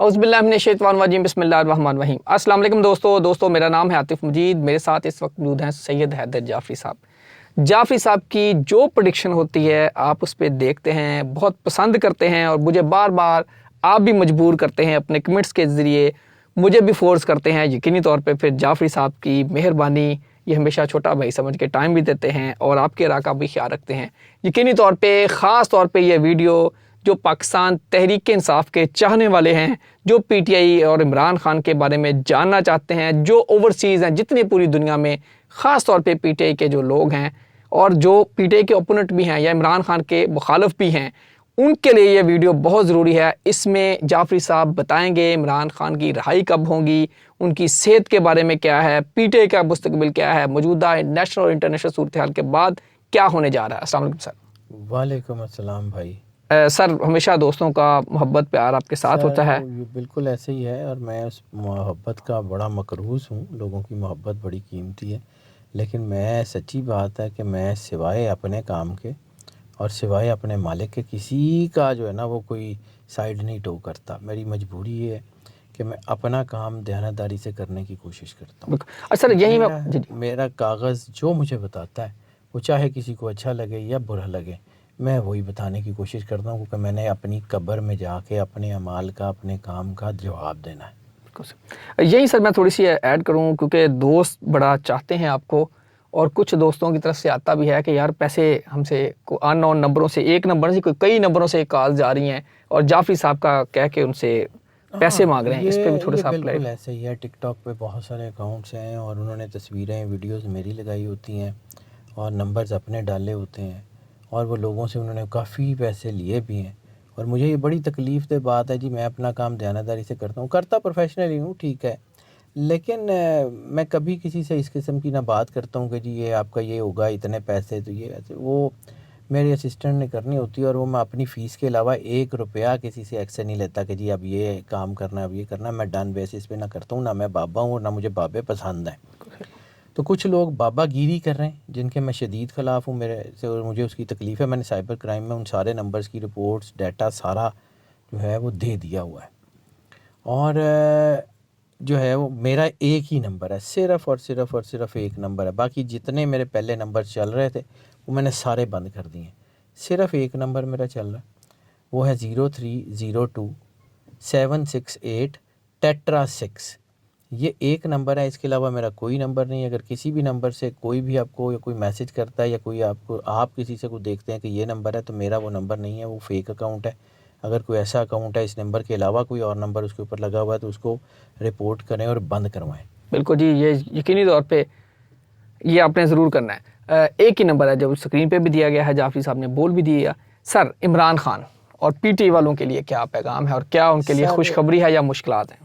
اعوذ باللہ من الشیطان الرجیم بسم اللہ الرحمن الرحیم۔ السلام علیکم دوستو میرا نام ہے عاطف مجید، میرے ساتھ اس وقت موجود ہیں سید حیدر جعفری صاحب۔ جعفری صاحب کی جو پریڈکشن ہوتی ہے آپ اس پہ دیکھتے ہیں، بہت پسند کرتے ہیں، اور مجھے بار بار آپ بھی مجبور کرتے ہیں اپنے کمنٹس کے ذریعے، مجھے بھی فورس کرتے ہیں یقینی طور پہ۔ پھر جعفری صاحب کی مہربانی، یہ ہمیشہ چھوٹا بھائی سمجھ کے ٹائم بھی دیتے ہیں اور آپ کے راہ کا بھی خیال رکھتے ہیں یقینی طور پہ۔ خاص طور پہ یہ ویڈیو جو پاکستان تحریک انصاف کے چاہنے والے ہیں، جو پی ٹی آئی اور عمران خان کے بارے میں جاننا چاہتے ہیں، جو اوورسیز ہیں جتنی پوری دنیا میں، خاص طور پہ پی ٹی آئی کے جو لوگ ہیں اور جو پی ٹی آئی کے اوپوننٹ بھی ہیں یا عمران خان کے مخالف بھی ہیں، ان کے لیے یہ ویڈیو بہت ضروری ہے۔ اس میں جعفری صاحب بتائیں گے عمران خان کی رہائی کب ہوگی، ان کی صحت کے بارے میں کیا ہے، پی ٹی آئی کا مستقبل کیا ہے، موجودہ نیشنل اور انٹرنیشنل صورتحال کے بعد کیا ہونے جا رہا ہے۔ السلام علیکم سر۔ وعلیکم السلام بھائی۔ سر ہمیشہ دوستوں کا محبت پیار آپ کے ساتھ ہوتا ہے۔ بالکل ایسے ہی ہے، اور میں اس محبت کا بڑا مقروض ہوں۔ لوگوں کی محبت بڑی قیمتی ہے، لیکن میں سچی بات ہے کہ میں سوائے اپنے کام کے اور سوائے اپنے مالک کے کسی کا جو ہے نا وہ کوئی سائیڈ نہیں ٹو کرتا۔ میری مجبوری یہ ہے کہ میں اپنا کام دیانتداری سے کرنے کی کوشش کرتا ہوں۔ سر یہی میرا کاغذ جو مجھے بتاتا ہے، وہ چاہے کسی کو اچھا لگے یا برا لگے، میں وہی بتانے کی کوشش کرتا ہوں، کیونکہ میں نے اپنی قبر میں جا کے اپنے اعمال کا، اپنے کام کا جواب دینا ہے۔ یہی سر میں تھوڑی سی ایڈ کروں، کیونکہ دوست بڑا چاہتے ہیں آپ کو، اور کچھ دوستوں کی طرف سے آتا بھی ہے کہ یار پیسے ہم سے ان نون نمبروں سے، ایک نمبر سے کئی نمبروں سے کال جا رہی ہیں اور جعفری صاحب کا کہہ کے ان سے پیسے مانگ رہے ہیں۔ اس پہ بھی تھوڑا سا بالکل ایسے ہی ہے۔ ٹک ٹاک پہ بہت سارے اکاؤنٹس ہیں اور انہوں نے تصویریں، ویڈیوز میری لگائی ہوتی ہیں اور نمبرز اپنے ڈالے ہوتے ہیں، اور وہ لوگوں سے انہوں نے کافی پیسے لیے بھی ہیں۔ اور مجھے یہ بڑی تکلیف دہ بات ہے جی، میں اپنا کام دیانتداری سے کرتا ہوں، کرتا پروفیشنلی ہوں، ٹھیک ہے، لیکن میں کبھی کسی سے اس قسم کی نہ بات کرتا ہوں کہ جی یہ آپ کا یہ ہوگا اتنے پیسے، تو یہ ایسے، وہ میرے اسسٹنٹ نے کرنی ہوتی ہے، اور وہ میں اپنی فیس کے علاوہ 1 روپیہ کسی سے ایکسن نہیں لیتا کہ جی اب یہ کام کرنا ہے، اب یہ کرنا ہے۔ میں ڈن بیسس پہ نہ کرتا ہوں، نہ میں بابا ہوں اور نہ مجھے بابے پسند ہیں۔ تو کچھ لوگ بابا گیری کر رہے ہیں جن کے میں شدید خلاف ہوں، میرے سے اور مجھے اس کی تکلیف ہے۔ میں نے سائبر کرائم میں ان سارے نمبرز کی رپورٹس، ڈیٹا سارا جو ہے وہ دے دیا ہوا ہے، اور جو ہے وہ میرا ایک ہی نمبر ہے، صرف اور صرف اور صرف ایک نمبر ہے۔ باقی جتنے میرے پہلے نمبر چل رہے تھے وہ میں نے سارے بند کر دیے ہیں، صرف ایک نمبر میرا چل رہا ہے، وہ ہے 0302 768 ٹیٹرا 6۔ یہ ایک نمبر ہے، اس کے علاوہ میرا کوئی نمبر نہیں ہے۔ اگر کسی بھی نمبر سے کوئی بھی آپ کو یا کوئی میسج کرتا ہے یا کوئی آپ کسی سے کوئی دیکھتے ہیں کہ یہ نمبر ہے، تو میرا وہ نمبر نہیں ہے، وہ فیک اکاؤنٹ ہے۔ اگر کوئی ایسا اکاؤنٹ ہے اس نمبر کے علاوہ کوئی اور نمبر اس کے اوپر لگا ہوا ہے، تو اس کو رپورٹ کریں اور بند کروائیں۔ بالکل جی، یہ یقینی طور پہ یہ آپ نے ضرور کرنا ہے۔ ایک ہی نمبر ہے جو اسکرین پہ بھی دیا گیا ہے، جعفری صاحب نے بول بھی دیا۔ سر عمران خان اور پی ٹی آئی والوں کے لیے کیا پیغام ہے، اور کیا ان کے لیے خوشخبری ہے یا مشکلات ہیں؟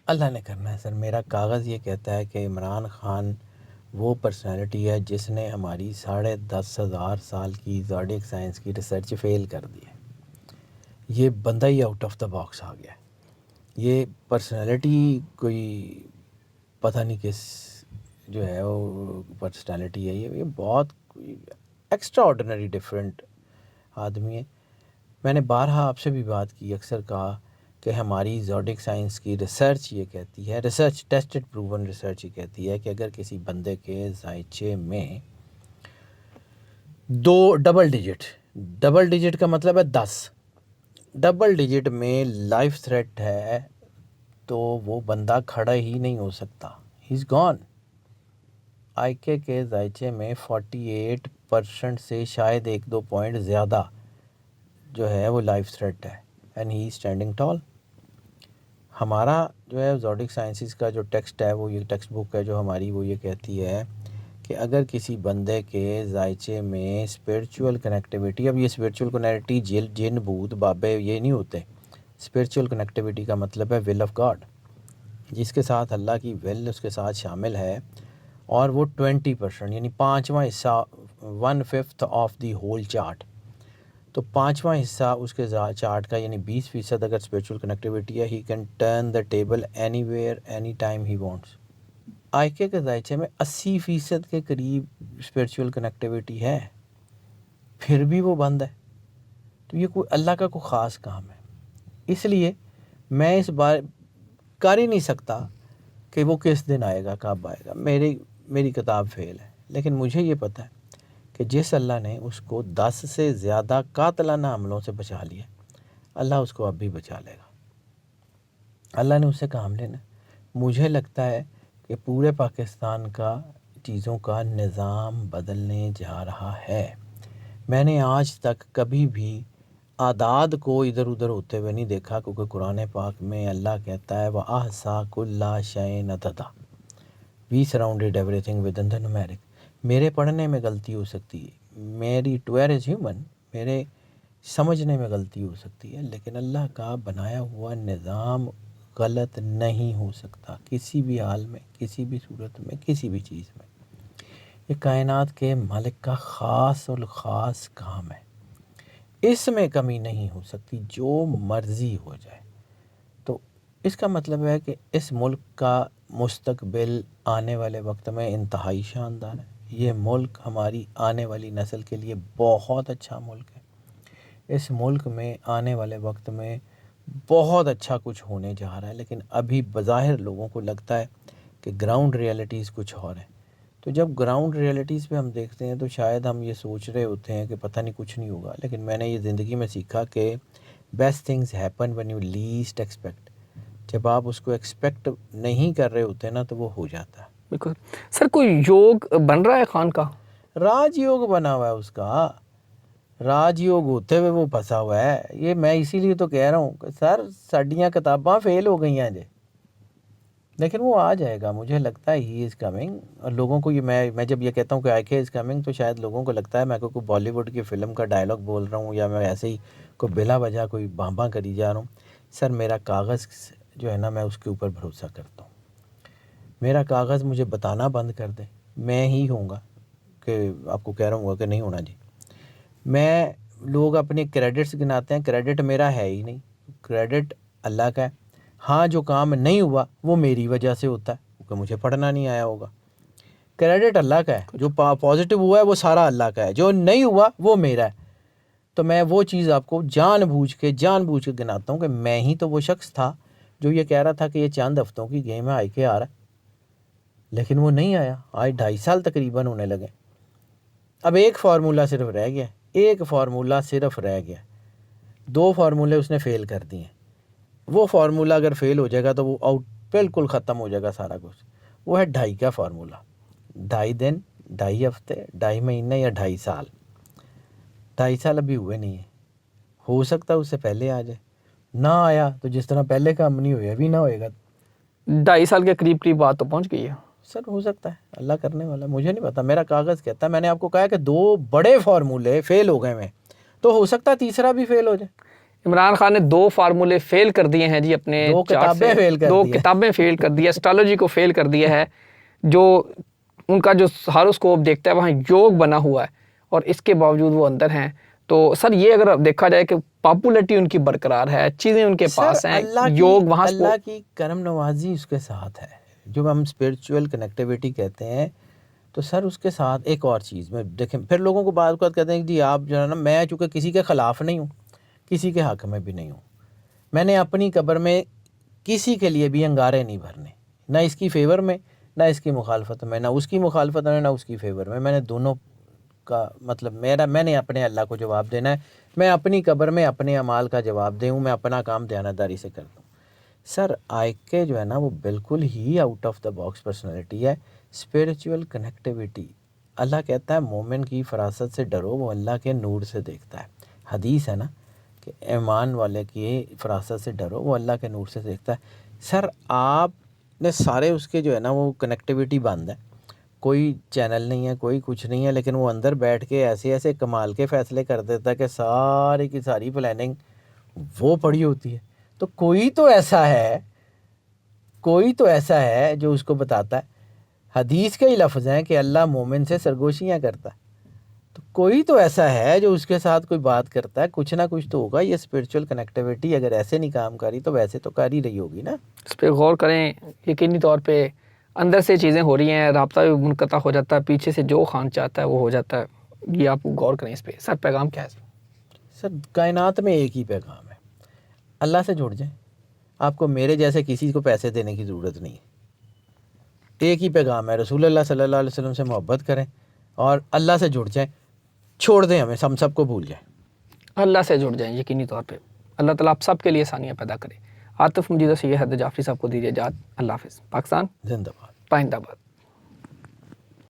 اللہ نے کرنا ہے سر۔ میرا کاغذ یہ کہتا ہے کہ عمران خان وہ پرسنالٹی ہے جس نے ہماری 10,500 سال کی زوڈیک سائنس کی ریسرچ فیل کر دی ہے۔ یہ بندہ ہی آؤٹ آف دا باکس آ گیا ہے۔ یہ پرسنالٹی کوئی پتہ نہیں کس جو ہے وہ پرسنالٹی ہے، یہ بہت ایکسٹرا آرڈنری ڈفرینٹ آدمی ہے۔ میں نے بارہا آپ سے بھی بات کی، اکثر کہا کہ ہماری زوڈیک سائنس کی ریسرچ یہ کہتی ہے، ریسرچ ٹیسٹڈ پروون ریسرچ یہ کہتی ہے کہ اگر کسی بندے کے ذائچے میں 2 ڈبل ڈیجٹ کا مطلب ہے 10، ڈبل ڈیجٹ میں لائف تھریٹ ہے، تو وہ بندہ کھڑا ہی نہیں ہو سکتا، ہی از گون۔ آئی کے ذائچے میں 48% سے شاید 1-2 پوائنٹ زیادہ جو ہے وہ لائف تھریٹ ہے، اینڈ ہی اسٹینڈنگ ٹال۔ ہمارا جو ہے زوڈیک سائنسز کا جو ٹیکسٹ ہے، وہ یہ ٹیکسٹ بک ہے جو ہماری، وہ یہ کہتی ہے کہ اگر کسی بندے کے ذائچے میں اسپرچول کنیکٹیویٹی، اب یہ اسپرچول کنیکٹیویٹی جن بھوت بابے یہ نہیں ہوتے، اسپرچول کنیکٹیویٹی کا مطلب ہے ول آف گاڈ، جس کے ساتھ اللہ کی ول اس کے ساتھ شامل ہے، اور وہ 20% یعنی 5واں حصہ، 1/5 آف دی ہول چارٹ، تو 5واں حصہ اس کے چارٹ کا یعنی 20% اگر اسپرچول کنیکٹیویٹی ہے، he can turn the table anywhere anytime he wants. آئی کے ذائچے میں 80% کے قریب اسپرچول کنیکٹیویٹی ہے، پھر بھی وہ بند ہے، تو یہ کوئی اللہ کا کوئی خاص کام ہے۔ اس لیے میں اس بار کر ہی نہیں سکتا کہ وہ کس دن آئے گا، کب آئے گا، میری کتاب فیل ہے، لیکن مجھے یہ پتہ ہے کہ جس اللہ نے اس کو 10 سے زیادہ قاتلانہ حملوں سے بچا لیا، اللہ اس کو اب بھی بچا لے گا۔ اللہ نے اس سے کام لینا ہے۔ مجھے لگتا ہے کہ پورے پاکستان کا چیزوں کا نظام بدلنے جا رہا ہے۔ میں نے آج تک کبھی بھی اعداد کو ادھر ادھر ہوتے ہوئے نہیں دیکھا، کیونکہ قرآن پاک میں اللہ کہتا ہے وَأَحْصَىٰ كُلَّ شَيْءٍ عَدَدًا، we surrounded everything within the numeric. میرے پڑھنے میں غلطی ہو سکتی ہے، میری ٹو ایئر ہیومن، میرے سمجھنے میں غلطی ہو سکتی ہے، لیکن اللہ کا بنایا ہوا نظام غلط نہیں ہو سکتا کسی بھی حال میں، کسی بھی صورت میں، کسی بھی چیز میں۔ یہ کائنات کے مالک کا خاص اور خاص کام ہے، اس میں کمی نہیں ہو سکتی، جو مرضی ہو جائے۔ تو اس کا مطلب ہے کہ اس ملک کا مستقبل آنے والے وقت میں انتہائی شاندار ہے۔ یہ ملک ہماری آنے والی نسل کے لیے بہت اچھا ملک ہے۔ اس ملک میں آنے والے وقت میں بہت اچھا کچھ ہونے جا رہا ہے، لیکن ابھی بظاہر لوگوں کو لگتا ہے کہ گراؤنڈ ریئلٹیز کچھ اور ہیں۔ تو جب گراؤنڈ ریئلٹیز پہ ہم دیکھتے ہیں تو شاید ہم یہ سوچ رہے ہوتے ہیں کہ پتہ نہیں کچھ نہیں ہوگا، لیکن میں نے یہ زندگی میں سیکھا کہ best things happen when you list expect. جب آپ اس کو ایکسپیکٹ نہیں کر رہے ہوتے نا تو وہ ہو جاتا ہے۔ بالکل سر، کوئی یوگ بن رہا ہے خان کا؟ راج یوگ بنا ہوا ہے اس کا، راج یوگ ہوتے ہوئے وہ پھنسا ہوا ہے۔ یہ میں اسی لیے تو کہہ رہا ہوں کہ سر ساڈیاں کتاباں فیل ہو گئی ہیں جی، لیکن وہ آ جائے گا، مجھے لگتا ہے ہی از کمنگ۔ اور لوگوں کو یہ میں جب یہ کہتا ہوں کہ آئی کے از کمنگ تو شاید لوگوں کو لگتا ہے میں کوئی بالی ووڈ کی فلم کا ڈائلاگ بول رہا ہوں، یا میں ایسے ہی کوئی بلا وجہ کوئی بامباں کری جا رہا ہوں۔ سر میرا کاغذ جو ہے نا، میں اس کے اوپر بھروسہ کرتا ہوں۔ میرا کاغذ مجھے بتانا بند کر دے، میں ہی ہوں گا کہ آپ کو کہہ رہا ہوں گا کہ نہیں ہونا جی۔ میں لوگ اپنے کریڈٹس گناتے ہیں، کریڈٹ میرا ہے ہی نہیں، کریڈٹ اللہ کا ہے۔ ہاں جو کام نہیں ہوا وہ میری وجہ سے ہوتا ہے کیونکہ مجھے پڑھنا نہیں آیا ہوگا۔ کریڈٹ اللہ کا ہے، جو پازیٹیو ہوا ہے وہ سارا اللہ کا ہے، جو نہیں ہوا وہ میرا ہے۔ تو میں وہ چیز آپ کو جان بوجھ کے گناتا ہوں کہ میں ہی تو وہ شخص تھا جو یہ کہہ رہا تھا کہ یہ چند ہفتوں کی گیم ہے، آئی کے آ رہا ہے، لیکن وہ نہیں آیا۔ آج 2.5 سال تقریباً ہونے لگے۔ اب ایک فارمولہ صرف رہ گیا، ایک فارمولہ صرف رہ گیا، 2 فارمولے اس نے فیل کر دیے ہیں۔ وہ فارمولہ اگر فیل ہو جائے گا تو وہ آؤٹ بالکل ختم ہو جائے گا سارا کچھ۔ وہ ہے 2.5 کا فارمولہ، 2.5 دن، 2.5 ہفتے، 2.5 مہینے یا 2.5 سال۔ 2.5 سال ابھی ہوئے نہیں ہیں، ہو سکتا ہے اس سے پہلے آ جائے، نہ آیا تو جس طرح پہلے کام نہیں ہوئے ابھی نہ ہوئے گا۔ 2.5 سال کے قریب قریب بات تو پہنچ گئی ہے سر ہو سکتا ہے، اللہ کرنے والا، مجھے نہیں پتا، میرا کاغذ کہتا ہے۔ میں نے آپ کو کہا کہ 2 بڑے فارمولے فیل ہو گئے میں، تو ہو سکتا ہے تیسرا بھی فیل ہو جائے۔ عمران خان نے 2 فارمولے فیل کر دیے ہیں جی اپنے 2 چارٹ کتابیں سے، فیل کر 2 دی ہیں۔ کتابیں فیل کر دی ہے، اسٹرالوجی کو فیل کر دیا ہے، جو ان کا جو ہاروسکوپ دیکھتا ہے وہاں یوگ بنا ہوا ہے، اور اس کے باوجود وہ اندر ہیں۔ تو سر یہ اگر دیکھا جائے کہ پاپولیٹی ان کی برقرار ہے، چیزیں ان کے پاس ہیں، یوگ وہاں اللہ کی کرم نوازی اس کے ساتھ ہے، جو ہم اسپرچول کنیکٹیویٹی کہتے ہیں۔ تو سر اس کے ساتھ ایک اور چیز میں دیکھیں، پھر لوگوں کو بعض اوقات کہتے ہیں کہ جی آپ جو ہے نا، میں چونکہ کسی کے خلاف نہیں ہوں، کسی کے حق میں بھی نہیں ہوں، میں نے اپنی قبر میں کسی کے لیے بھی انگارے نہیں بھرنے، نہ اس کی فیور میں نہ اس کی مخالفت میں، نہ اس کی مخالفت میں نہ اس کی فیور میں نے دونوں کا مطلب میں نے اپنے اللہ کو جواب دینا ہے۔ میں اپنی قبر میں اپنے اعمال کا جواب دے ہوں، میں اپنا کام دیانتداری سے کرتا ہوں۔ سر آئی کے جو ہے نا وہ بالکل ہی out of the box personality ہے۔ اسپریچول کنیکٹیویٹی، اللہ کہتا ہے مومن کی فراست سے ڈرو، وہ اللہ کے نور سے دیکھتا ہے۔ حدیث ہے نا کہ ایمان والے کی فراست سے ڈرو، وہ اللہ کے نور سے دیکھتا ہے۔ سر آپ نے سارے اس کے جو ہے نا وہ کنیکٹیویٹی بند ہے، کوئی چینل نہیں ہے، کوئی کچھ نہیں ہے، لیکن وہ اندر بیٹھ کے ایسے ایسے کمال کے فیصلے کر دیتا ہے کہ ساری کی ساری پلاننگ وہ پڑی ہوتی ہے۔ تو کوئی تو ایسا ہے جو اس کو بتاتا ہے۔ حدیث کے ہی لفظ ہیں کہ اللہ مومن سے سرگوشیاں کرتا ہے، تو کوئی تو ایسا ہے جو اس کے ساتھ کوئی بات کرتا ہے، کچھ نہ کچھ تو ہوگا۔ یہ اسپرچول کنیکٹیویٹی اگر ایسے نہیں کام کری تو ویسے تو کر ہی رہی ہوگی نا۔ اس پہ غور کریں، یقینی طور پہ اندر سے چیزیں ہو رہی ہیں، رابطہ بھی منقطع ہو جاتا ہے، پیچھے سے جو خان چاہتا ہے وہ ہو جاتا ہے۔ یہ آپ غور کریں اس پہ۔ سر پیغام کیا ہے؟ سر کائنات میں ایک ہی پیغام ہے، اللہ سے جڑ جائیں، آپ کو میرے جیسے کسی کو پیسے دینے کی ضرورت نہیں ہے. ایک ہی پیغام ہے, رسول اللہ صلی اللہ علیہ وسلم سے محبت کریں اور اللہ سے جڑ جائیں, چھوڑ دیں ہمیں, ہم سب کو بھول جائیں. اللہ سے جڑ جائیں یقینی طور پہ. اللہ تعالیٰ آپ سب کے لیے آسانیاں پیدا کرے. عاطف مجید اور سید حیدر جعفری صاحب کو دیجیے اجازت. اللہ حافظ. پاکستان زندہ باد. پائندہ باد.